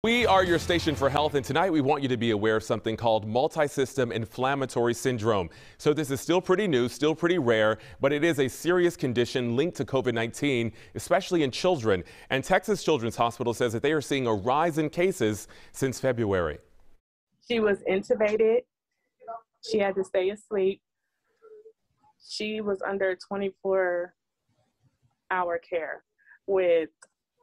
We are your station for health, and tonight we want you to be aware of something called Multi-System Inflammatory Syndrome. So this is still pretty new, still pretty rare, but it is a serious condition linked to COVID-19, especially in children. And Texas Children's Hospital says that they are seeing a rise in cases since February. She was intubated. She had to stay asleep. She was under 24-hour care with,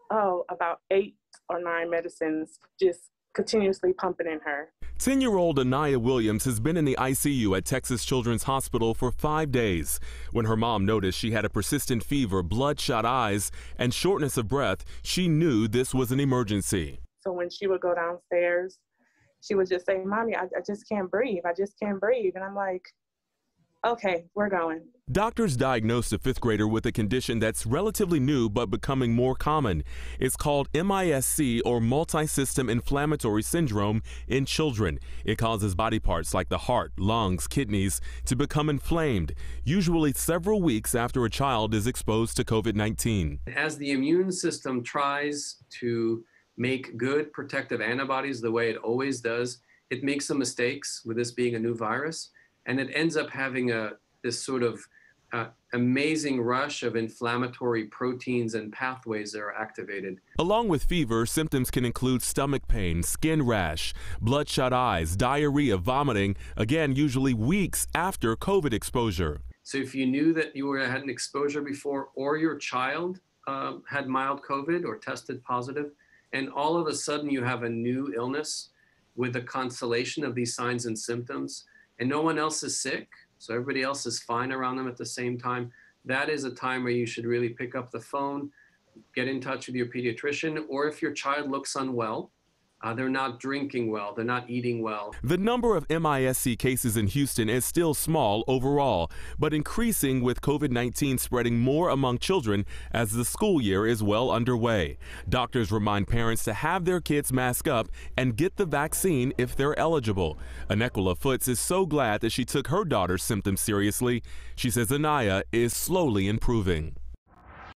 about 8 or 9 medicines just continuously pumping in her. 10-year-old Anaya Williams has been in the ICU at Texas Children's Hospital for 5 days. When her mom noticed she had a persistent fever, bloodshot eyes, and shortness of breath, she knew this was an emergency. So when she would go downstairs, she would just say, "Mommy, I just can't breathe. I just can't breathe." And I'm like, okay, we're going. Doctors diagnosed a 5th grader with a condition that's relatively new but becoming more common. It's called MISC, or Multi-System Inflammatory Syndrome, in children. It causes body parts like the heart, lungs, kidneys to become inflamed, usually several weeks after a child is exposed to COVID-19. As the immune system tries to make good protective antibodies the way it always does, it makes some mistakes with this being a new virus. And it ends up having this sort of amazing rush of inflammatory proteins and pathways that are activated. Along with fever, symptoms can include stomach pain, skin rash, bloodshot eyes, diarrhea, vomiting, again, usually weeks after COVID exposure. So if you knew that you had an exposure before, or your child had mild COVID or tested positive, and all of a sudden you have a new illness with a constellation of these signs and symptoms, and no one else is sick, so everybody else is fine around them at the same time, that is a time where you should really pick up the phone, get in touch with your pediatrician, or if your child looks unwell, they're not drinking well, they're not eating well. The number of MISC cases in Houston is still small overall, but increasing with COVID-19 spreading more among children as the school year is well underway. Doctors remind parents to have their kids mask up and get the vaccine if they're eligible. Anequila Foots is so glad that she took her daughter's symptoms seriously. She says Anaya is slowly improving.